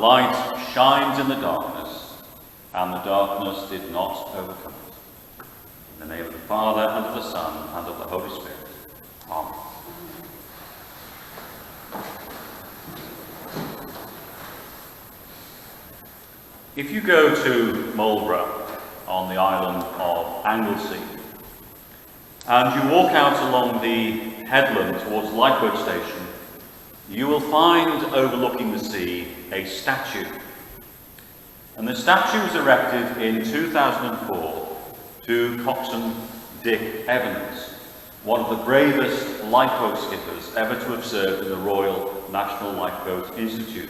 light shines in the darkness, and the darkness did not overcome it. In the name of the Father, and of the Son, and of the Holy Spirit. Amen. If you go to Marlborough on the island of Anglesey, and you walk out along the headland towards Lifeboat Station, you will find, overlooking the sea, a statue. And the statue was erected in 2004 to Coxswain Dick Evans, one of the bravest lifeboat skippers ever to have served in the Royal National Lifeboat Institute.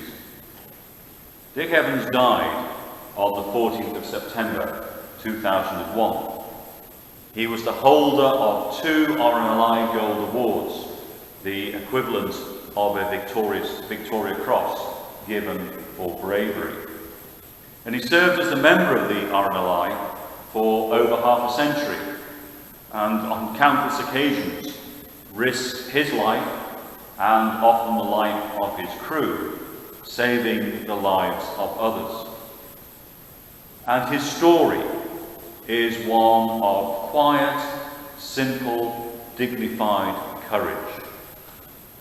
Dick Evans died on the 14th of September 2001. He was the holder of 2 RNLI Gold Awards, the equivalent of a Victoria Cross given for bravery. And he served as a member of the RNLI for over half a century, and on countless occasions risked his life and often the life of his crew, saving the lives of others. And his story is one of quiet, simple, dignified courage.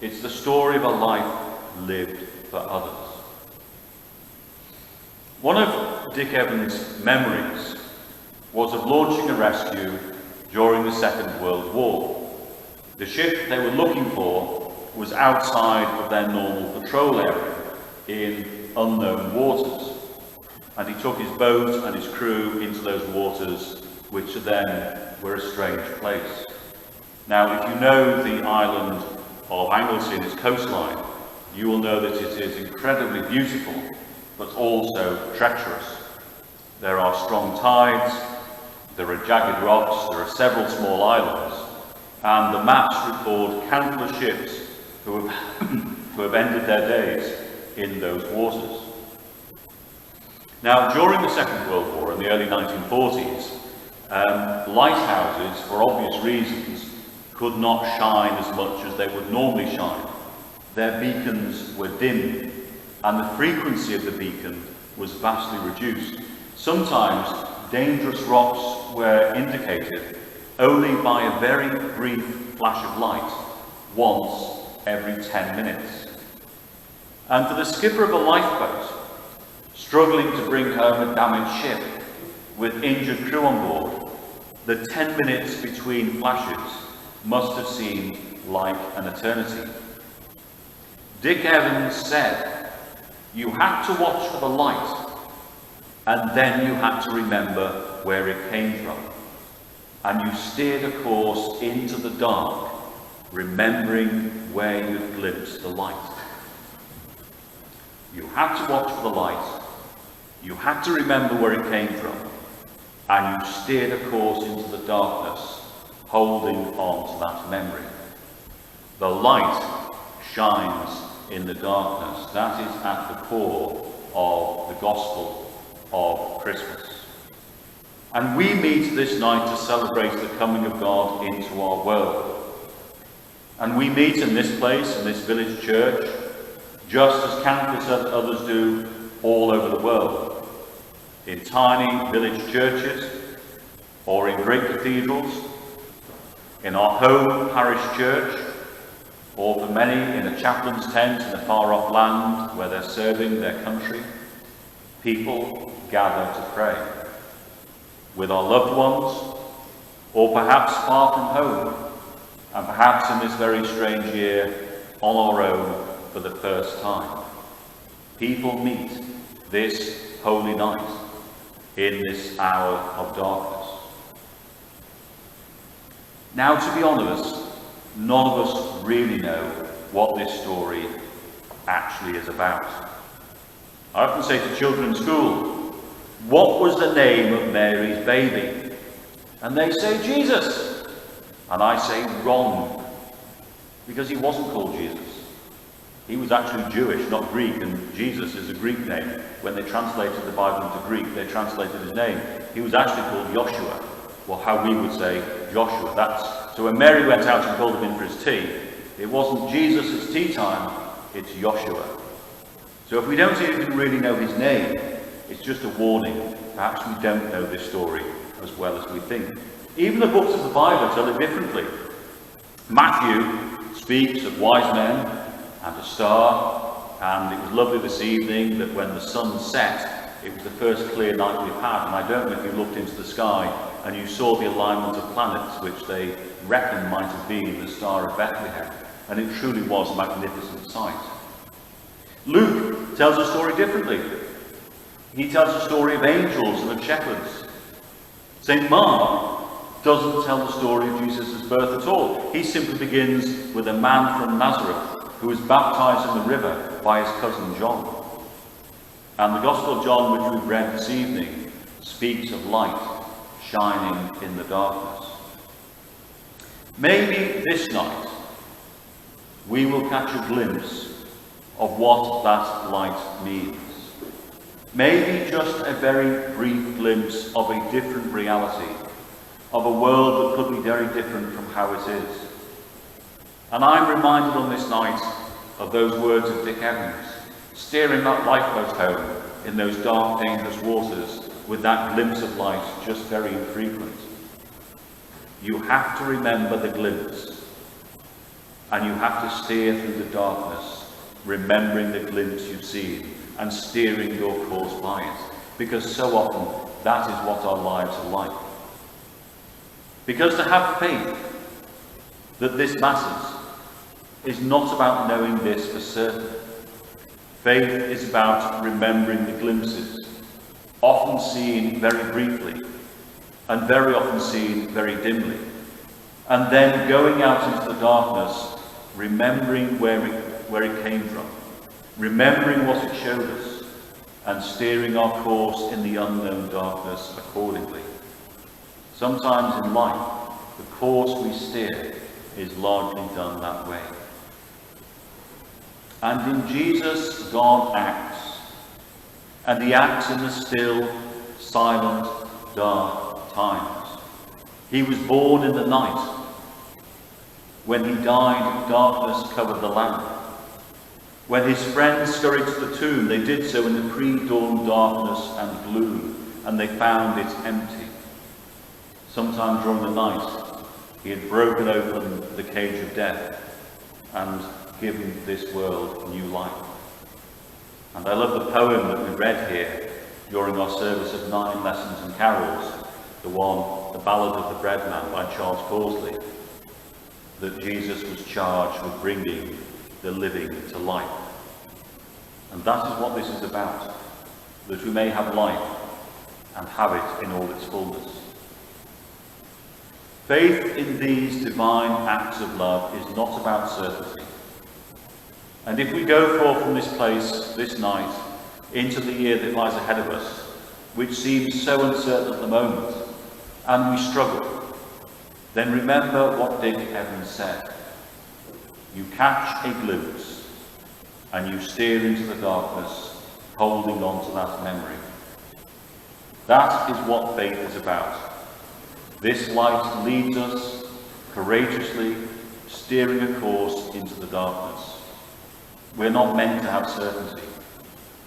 It's the story of a life lived for others. One of Dick Evans' memories was of launching a rescue during the Second World War. The ship they were looking for was outside of their normal patrol area in unknown waters, and he took his boat and his crew into those waters, which then were a strange place. Now, if you know the island of Anglesey and its coastline, you will know that it is incredibly beautiful, but also treacherous. There are strong tides, there are jagged rocks, there are several small islands, and the maps record countless ships who have ended their days in those waters. Now, during the Second World War in the early 1940s, lighthouses, for obvious reasons, could not shine as much as they would normally shine. Their beacons were dimmed, and the frequency of the beacon was vastly reduced. Sometimes dangerous rocks were indicated only by a very brief flash of light, once every 10 minutes. And for the skipper of a lifeboat, struggling to bring home a damaged ship with injured crew on board, the 10 minutes between flashes must have seemed like an eternity. Dick Evans said, "You had to watch for the light, and then you had to remember where it came from. And you steered a course into the dark, remembering where you'd glimpsed the light." You had to watch for the light, you had to remember where it came from, and you steered a course into the darkness, holding on to that memory. The light shines in the darkness. That is at the core of the gospel of Christmas. And we meet this night to celebrate the coming of God into our world. And we meet in this place, in this village church, just as countless others do all over the world, in tiny village churches, or in great cathedrals, in our home parish church, or for many in a chaplain's tent in a far-off land where they're serving their country. People gather to pray with our loved ones, or perhaps far from home, and perhaps in this very strange year on our own for the first time. People meet this holy night in this hour of darkness. Now, to be honest, none of us really know what this story actually is about. I often say to children in school, "What was the name of Mary's baby?" And they say, "Jesus." And I say, "Wrong," because he wasn't called Jesus. He was actually Jewish, not Greek, and Jesus is a Greek name. When they translated the Bible into Greek, they translated his name. He was actually called Joshua, or how we would say Joshua. So when Mary went out and called him in for his tea, it wasn't Jesus, it's tea time, it's Joshua. So if we don't even really know his name, it's just a warning. Perhaps we don't know this story as well as we think. Even the books of the Bible tell it differently. Matthew speaks of wise men and a star, and it was lovely this evening that when the sun set, it was the first clear night we've had. And I don't know if you looked into the sky and you saw the alignment of planets, which they reckon might have been the Star of Bethlehem. And it truly was a magnificent sight. Luke tells a story differently. He tells a story of angels and of shepherds. St. Mark doesn't tell the story of Jesus' birth at all. He simply begins with a man from Nazareth who was baptized in the river by his cousin John. And the Gospel of John, which we've read this evening, speaks of light shining in the darkness. Maybe this night we will catch a glimpse of what that light means. Maybe just a very brief glimpse of a different reality, of a world that could be very different from how it is. And I'm reminded on this night of those words of Dick Evans, steering that lifeboat home in those dark, dangerous waters with that glimpse of light just very infrequent. You have to remember the glimpse, and you have to steer through the darkness, remembering the glimpse you've seen and steering your course by it, because so often that is what our lives are like. Because to have faith that this matters is not about knowing this for certain. Faith is about remembering the glimpses, often seen very briefly, and very often seen very dimly, and then going out into the darkness, remembering where it came from, remembering what it showed us, and steering our course in the unknown darkness accordingly. Sometimes in life, the course we steer is largely done that way. And in Jesus, God acts, and he acts in the still, silent, dark times. He was born in the night. When he died, darkness covered the land. When his friends scurried to the tomb, they did so in the pre-dawn darkness and gloom, and they found it empty. Sometime during the night, he had broken open the cage of death and given this world new life. And I love the poem that we read here during our service of 9 lessons and carols, the Ballad of the Bread Man by Charles Causley, that Jesus was charged with bringing the living to life. And that is what this is about, that we may have life and have it in all its fullness. Faith in these divine acts of love is not about certainty. And if we go forth from this place this night into the year that lies ahead of us, which seems so uncertain at the moment, and we struggle, then remember what Dick Evans said. You catch a glimpse, and you steer into the darkness, holding on to that memory. That is what faith is about. This light leads us courageously, steering a course into the darkness. We're not meant to have certainty.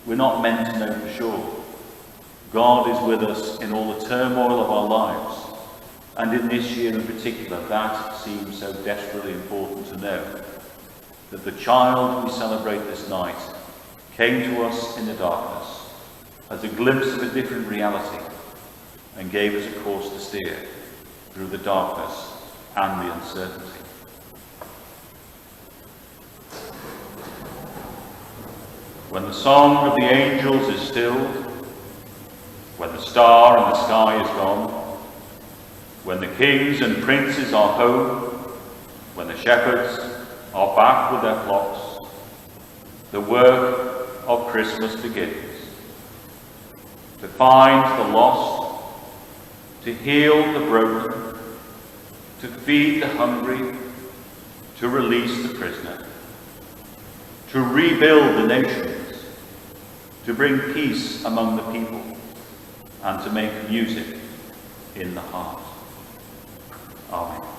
We're not meant to know for sure. God is with us in all the turmoil of our lives. And in this year in particular, that seems so desperately important to know. That the child we celebrate this night came to us in the darkness as a glimpse of a different reality and gave us a course to steer through the darkness and the uncertainty. When the song of the angels is stilled, when the star in the sky is gone, when the kings and princes are home, when the shepherds are back with their flocks, the work of Christmas begins. To find the lost, to heal the broken, to feed the hungry, to release the prisoner, to rebuild the nations, to bring peace among the people, and to make music in the heart. Amen.